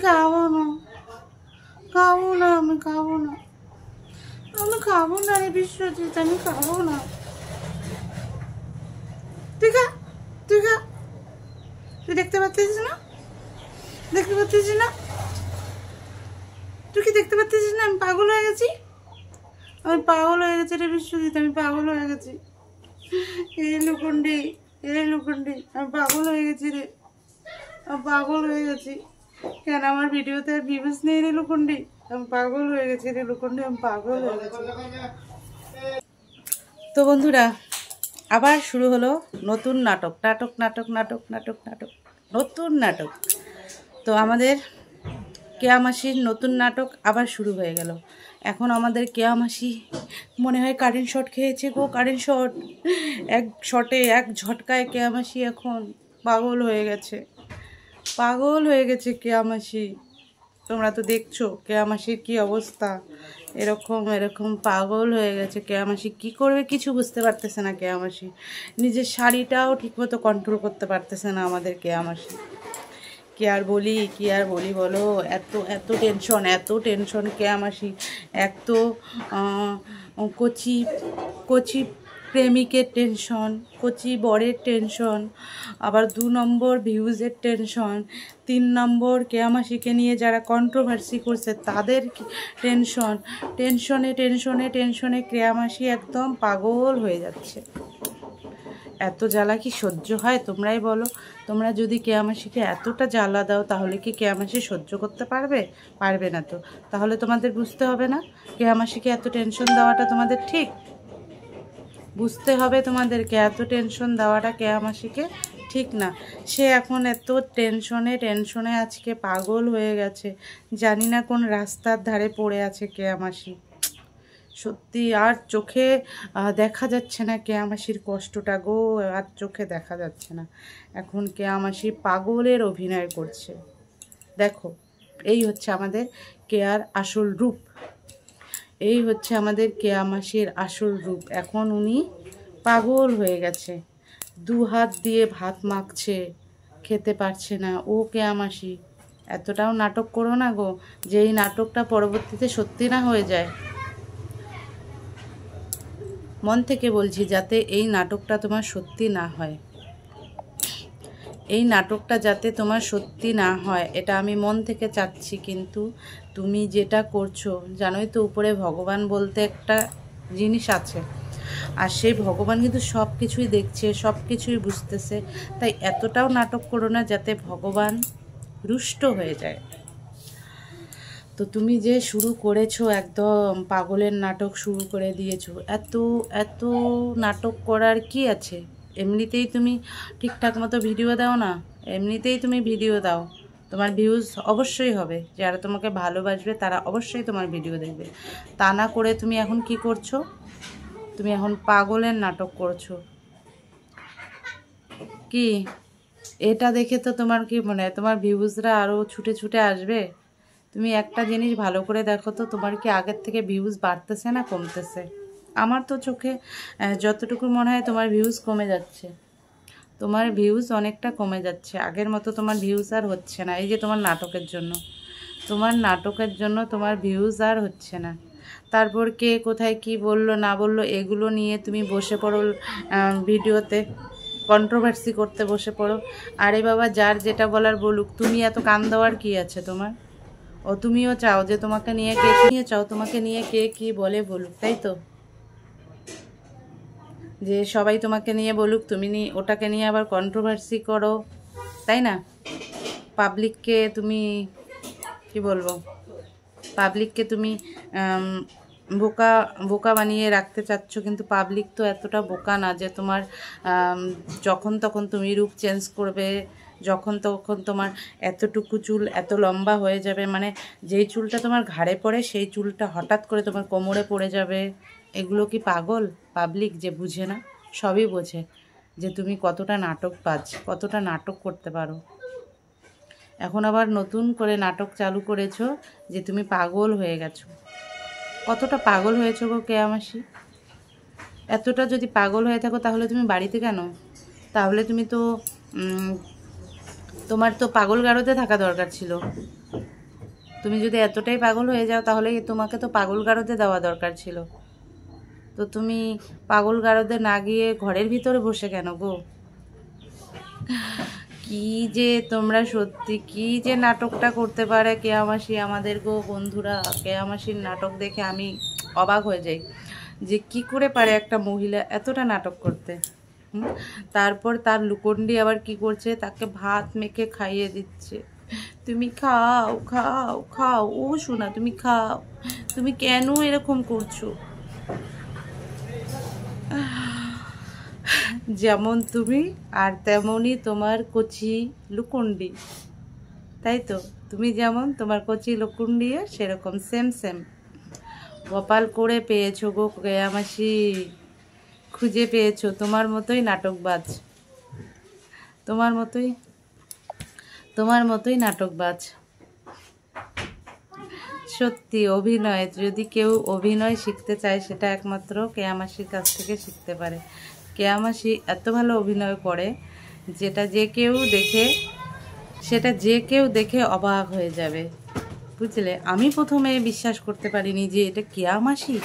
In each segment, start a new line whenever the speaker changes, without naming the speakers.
খাবো না, খাবো না, আমি খাবো না, আমি খাবো না রে বিশ্বজিৎ, আমি খাবো না। তুই খা, তুই খা, তুই দেখতে পাচ্ছিস না, দেখতে পাচ্ছিস না, তুই কি দেখতে পাচ্ছিস না আমি পাগল হয়ে গেছি, আমি পাগল হয়ে গেছি রে বিশ্বজিৎ, আমি পাগল হয়ে গেছি। এই লুকুন্ডি, এই লুকুন্ডি, আমি পাগল হয়ে গেছি রে, আমি পাগল হয়ে গেছি। কেন আমার ভিডিওতে ভিউজ নেই রে লুকুন্ডি, আমি পাগল হয়ে গেছি রে লুকুন্ডি, আমি পাগল হয়ে গেছি। তো বন্ধুরা, আবার শুরু হলো নতুন নাটক, নাটক নাটক নাটক নাটক নাটক নতুন নাটক। তো আমাদের কেয়া মাসির নতুন নাটক আবার শুরু হয়ে গেল। এখন আমাদের কেয়া মাসি মনে হয় কারেন্ট শট খেয়েছে গো, কারেন্ট শট। এক শটে, এক ঝটকায় কেয়া মাসি এখন পাগল হয়ে গেছে, পাগল হয়ে গেছে কেয়া মাসি। তোমরা তো দেখছো কেয়া মাসির কী অবস্থা, এরকম এরকম পাগল হয়ে গেছে কেয়া মাসি। কী করবে কিছু বুঝতে পারতেছে না কেয়া মাসি, নিজের শাড়িটাও ঠিকমতো কন্ট্রোল করতে পারতেছে না আমাদের কেয়া মাসি। কি আর বলি, কি আর বলি বলো, এত এত টেনশন, এত টেনশন কেয়া মাসি। এক তো কচি কচি প্রেমিকের টেনশন, কচি বরের টেনশন, আবার 2 নম্বর ভিউজের টেনশন, 3 নম্বর কেয়া মাসিকে নিয়ে যারা কন্ট্রোভার্সি করছে তাদের টেনশন। টেনশনে টেনশনে টেনশনে কেয়া মাসি একদম পাগল হয়ে যাচ্ছে। এত জ্বালা কি সহ্য হয় তোমরাই বলো? তোমরা যদি কেয়া মাসিকে এতটা জ্বালা দাও তাহলে কি কেয়া মাসি সহ্য করতে পারবে? পারবে না তো। তাহলে তোমাদের বুঝতে হবে না কেয়া মাসিকে এত টেনশন দেওয়াটা তোমাদের ঠিক? বুঝতে হবে তোমাদেরকে এত টেনশন দেওয়াটা কেয়া মাসিকে ঠিক না। সে এখন এত টেনশনে টেনশনে আজকে পাগল হয়ে গেছে। জানি না কোন রাস্তার ধারে পড়ে আছে কেয়া মাসি। সত্যি আর চোখে দেখা যাচ্ছে না কেয়া মাসির কষ্টটা গো, আর চোখে দেখা যাচ্ছে না। এখন কেয়া মাসি পাগলের অভিনয় করছে। দেখো, এই হচ্ছে আমাদের কেয়ার আসল রূপ, এই হচ্ছে আমাদের কেয়া মাসির আসল রূপ। এখন উনি পাগল হয়ে গেছে, 2 হাত দিয়ে ভাত মাখছে, খেতে পারছে না। ও কেয়া মাসি, এতটাও নাটক করো না গো, যে এই নাটকটা পরবর্তীতে সত্যি না হয়ে যায়। মন থেকে বলছি, যাতে এই নাটকটা তোমার সত্যি না হয়, এই নাটকটা যাতে তোমার সত্যি না হয়, এটা আমি মন থেকে চাচ্ছি। কিন্তু তুমি যেটা করছো, জানোই তো উপরে ভগবান বলতে একটা জিনিস আছে, আর সেই ভগবান কিন্তু সব কিছুই দেখছে, সব কিছুই বুঝতেছে। তাই এতটাও নাটক করো না যাতে ভগবান রুষ্ট হয়ে যায়। তো তুমি যে শুরু করেছো, একদম পাগলের নাটক শুরু করে দিয়েছো। এত এত নাটক করার কি আছে? এমনিতেই তুমি ঠিকঠাক মতো ভিডিও দাও না, এমনিতেই তুমি ভিডিও দাও, তোমার ভিউজ অবশ্যই হবে। যারা তোমাকে ভালোবাসবে তারা অবশ্যই তোমার ভিডিও দেখবে। তা না করে তুমি এখন কি করছো? তুমি এখন পাগলের নাটক করছো। কি এটা দেখে তো তোমার কি মনে হয় তোমার ভিউজরা আরও ছুটে ছুটে আসবে? তুমি একটা জিনিস ভালো করে দেখো তো, তোমার কি আগের থেকে ভিউজ বাড়তেছে না কমতেছে? আমার তো চোখে যতটুকু মনে হয় তোমার ভিউজ কমে যাচ্ছে, তোমার ভিউজ অনেকটা কমে যাচ্ছে। আগের মতো তোমার ভিউজ আর হচ্ছে না। এই যে তোমার নাটকের জন্য, তোমার নাটকের জন্য তোমার ভিউজ আর হচ্ছে না। তারপর কে কোথায় কি বললো না বললো এগুলো নিয়ে তুমি বসে পড়ো ভিডিওতে, কন্ট্রোভার্সি করতে বসে পড়ো। আরে বাবা, যার যেটা বলার বলুক, তুমি এত কান দেওয়ার কি আছে তোমার? ও তুমিও চাও যে তোমাকে নিয়ে কে নিয়ে চাও, তোমাকে নিয়ে কে কি বলে বলুক, তাই তো? যে সবাই তোমাকে নিয়ে বলুক, তুমি ওটাকে নিয়ে আবার কন্ট্রোভার্সি করো, তাই না? পাবলিককে তুমি কি বলবো, পাবলিককে তুমি বোকা বোকা বানিয়ে রাখতে চাচ্ছ। কিন্তু পাবলিক তো এতটা বোকা না যে তোমার যখন তখন তুমি রূপ চেঞ্জ করবে, যখন তখন তোমার এতটুকু চুল এত লম্বা হয়ে যাবে, মানে যেই চুলটা তোমার ঘাড়ে পড়ে সেই চুলটা হঠাৎ করে তোমার কোমরে পড়ে যাবে। এগুলো কি পাগল? পাবলিক যে বুঝে না, সবই বোঝে যে তুমি কতটা নাটকবাজ, কতটা নাটক করতে পারো। এখন আবার নতুন করে নাটক চালু করেছো যে তুমি পাগল হয়ে গেছো। কতটা পাগল হয়েছো গো কেয়া মাসি? এতটা যদি পাগল হয়ে থাকো তাহলে তুমি বাড়িতে কেন? তাহলে তুমি তো তোমার তো পাগল গারদে থাকা দরকার ছিল। তুমি যদি এতটাই পাগল হয়ে যাও তাহলে তোমাকে তো পাগল গারদে দেওয়া দরকার ছিল। তো তুমি পাগল গারদে না গিয়ে ঘরের ভিতরে বসে কেন গো? কি যে তোমরা সত্যি কি যে নাটকটা করতে পারে কেয়া মাসি আমাদের গো বন্ধুরা। কেয়া মাসির নাটক দেখে আমি অবাক হয়ে যাই যে কি করে পারে একটা মহিলা এতটা নাটক করতে। তারপর তার লুকন্ডি আবার কি করছে, তাকে ভাত মেখে খাইয়ে দিচ্ছে। তুমি খাও খাও খাও, ও শোনা তুমি খাও, তুমি কেন এরকম করছো? যেমন তুমি আর তেমনই তোমার কচি লুকুন্ডি, তাই তো? তুমি যেমন তোমার কচি লুকুন্ডিও সেরকম সেম সেম। কপাল করে পেয়েছো গো কেয়া মাসি, খুঁজে পেয়েছো তোমার মতোই নাটকবাজ, তোমার মতোই নাটকবাজ। সত্যি অভিনয়, যদি কেউ অভিনয় শিখতে চায় সেটা একমাত্র কেয়া মাসির কাছ থেকে শিখতে পারে। কেয়া মাসি এত ভালো অভিনয় করে সেটা যে কেউ দেখে অবাক হয়ে যাবে, বুঝলে? আমি প্রথমে বিশ্বাস করতে পারিনি যে এটা কেয়া মাসি,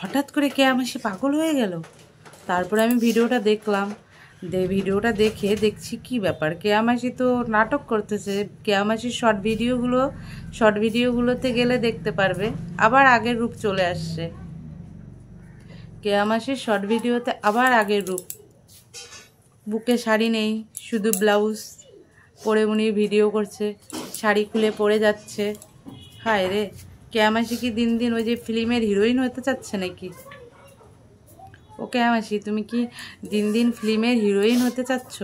হঠাৎ করে কেয়া মাসি পাগল হয়ে গেল। তারপরে আমি ভিডিওটা দেখলাম, ভিডিওটা দেখে দেখছি কি ব্যাপার, কেয়া মাসি তো নাটক করতেছে। কেয়া মাসির শর্ট ভিডিওগুলোতে গেলে দেখতে পারবে আবার আগের রূপ চলে আসছে। কেয়া মাসির শর্ট ভিডিওতে আবার আগের রূপ, বুকে শাড়ি নেই, শুধু ব্লাউজ পরে উনি ভিডিও করছে, শাড়ি খুলে পরে যাচ্ছে। হায় রে, কেয়া মাসি কি দিন দিন ওই যে ফিল্মের হিরোইন হতে চাচ্ছে নাকি? ও কেয়া মাসি, তুমি কি দিন দিন ফিল্মের হিরোইন হতে চাচ্ছ?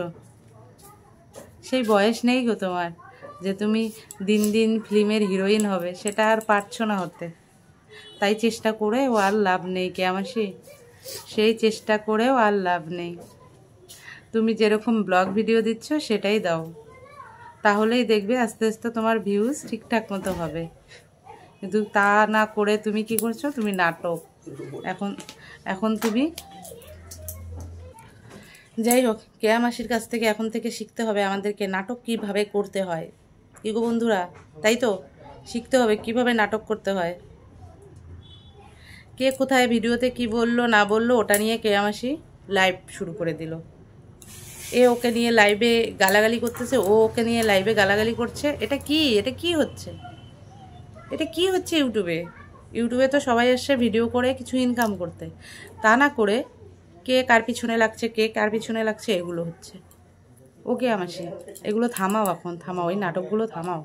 সেই বয়স নেই গো তোমার যে তুমি দিন দিন ফিল্মের হিরোইন হবে, সেটা আর পারছো না হতে। তাই চেষ্টা করেও আর লাভ নেই কেয়া মাসি, সেই চেষ্টা করেও আর লাভ নেই। তুমি যেরকম ব্লগ ভিডিও দিচ্ছ সেটাই দাও, তাহলেই দেখবে আস্তে আস্তে তোমার ভিউজ ঠিকঠাক মতো হবে। কিন্তু তা না করে তুমি কি করছো, তুমি নাটক। এখন তুমি, যাই হোক, কেয়া মাসির কাছ থেকে এখন থেকে শিখতে হবে আমাদেরকে নাটক কিভাবে করতে হয়। কি গো বন্ধুরা, তাই তো? শিখতে হবে কিভাবে নাটক করতে হয়। কে কোথায় ভিডিওতে কি বললো না বললো ওটা নিয়ে কেয়া মাসি লাইভ শুরু করে দিল। ওকে নিয়ে লাইভে গালাগালি করতেছে, ওকে নিয়ে লাইভে গালাগালি করছে। এটা কি হচ্ছে? ইউটিউবে তো সবাই আসছে ভিডিও করে কিছু ইনকাম করতে, তা না করে কে কার পিছনে লাগছে এগুলো হচ্ছে। ওকে মাসি, এগুলো থামাও, এখন থামাও, এই নাটকগুলো থামাও।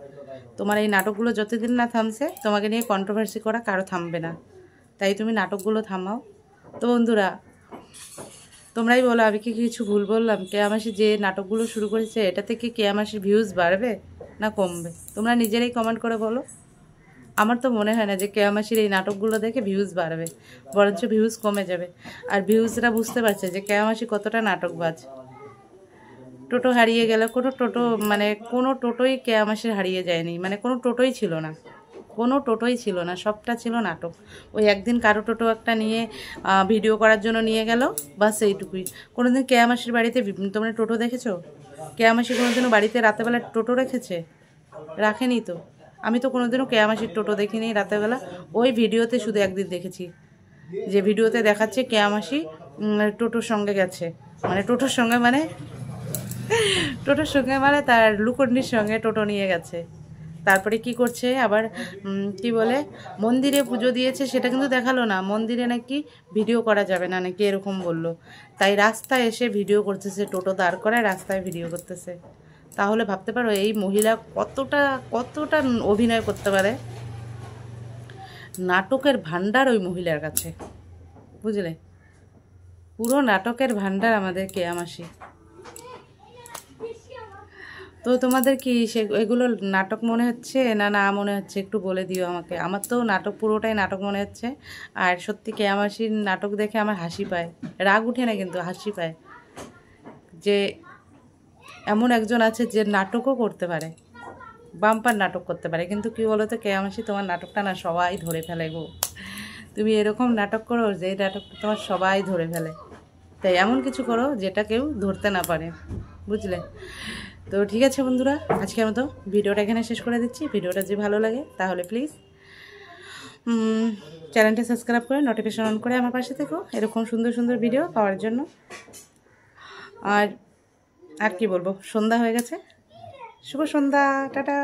তোমার এই নাটকগুলো যতদিন না থামছে তোমাকে নিয়ে কন্ট্রোভার্সি করা কারো থামবে না। তাই তুমি নাটকগুলো থামাও। তো বন্ধুরা, তোমরাই বলো আমি কি কিছু ভুল বললাম? কেয়া মাসি যে নাটকগুলো শুরু করেছে এটা থেকে কেয়া মাসির ভিউজ বাড়বে না কমবে? তোমরা নিজেরাই কমেন্ট করে বলো। আমার তো মনে হয় না যে কেয়া মাসির এই নাটকগুলো দেখে ভিউজ বাড়বে, বরঞ্চ ভিউজ কমে যাবে। আর ভিউজরা বুঝতে পারছে যে কেয়া মাসি কতটা নাটকবাজ। টোটো হারিয়ে গেলে কোনো টোটোই কেয়া মাসির হারিয়ে যায়নি, কোনো টোটোই ছিল না, সবটা ছিল নাটক। ওই একদিন কারো টোটো একটা নিয়ে ভিডিও করার জন্য নিয়ে গেল, বাস এইটুকুই। কোনোদিন কেয়া মাসির বাড়িতে তোমরা টোটো দেখেছো? কেয়া মাসি কোনোদিনও বাড়িতে রাতেবেলা টোটো রাখেনি তো। আমি তো কোনোদিনও কেয়া মাসির টোটো দেখিনি রাতেবেলা। ওই ভিডিওতে শুধু একদিন দেখেছি, যে ভিডিওতে দেখাচ্ছে কেয়া মাসি টোটোর সঙ্গে গেছে, টোটোর সঙ্গে তার লুকন্ডির সঙ্গে টোটো নিয়ে গেছে। তারপরে কি করছে আবার, কি বলে, মন্দিরে পুজো দিয়েছে সেটা কিন্তু দেখালো না। মন্দিরে নাকি ভিডিও করা যাবে না নাকি এরকম বললো। তাই রাস্তায় এসে ভিডিও করতেছে, টোটো দাঁড় করায় রাস্তায় ভিডিও করতেছে। তাহলে ভাবতে পারো এই মহিলা কতটা অভিনয় করতে পারে। নাটকের ভান্ডার ওই মহিলার কাছে, বুঝলে? পুরো নাটকের ভান্ডার আমাদের কেয়া মাসি। তো তোমাদের কি এগুলো নাটক মনে হচ্ছে না মনে হচ্ছে একটু বলে দিও আমাকে। আমার তো পুরোটাই নাটক মনে হচ্ছে। আর সত্যি কেয়া মাসির নাটক দেখে আমার হাসি পায়, রাগ উঠে না কিন্তু হাসি পায় যে এমন একজন আছে যে নাটকও করতে পারে, বাম্পার নাটক করতে পারে। কিন্তু কি বলো তো কেয়া মাসি, তোমার নাটকটা না সবাই ধরে ফেলে গো। তুমি এরকম নাটক করো যে নাটকটা তোমার সবাই ধরে ফেলে। তাই এমন কিছু করো যেটা কেউ ধরতে না পারে, বুঝলে? তো ঠিক আছে বন্ধুরা, আজকের মতো ভিডিওটা এখানে শেষ করে দিচ্ছি। ভিডিওটা যদি ভালো লাগে তাহলে প্লিজ চ্যানেলটা সাবস্ক্রাইব করে নোটিফিকেশন অন করে আমার পাশে থেকো এরকম সুন্দর সুন্দর ভিডিও পাওয়ার জন্য। আর কি বলবো, সন্ধ্যা হয়ে গেছে। শুভ সন্ধ্যা, টাটা।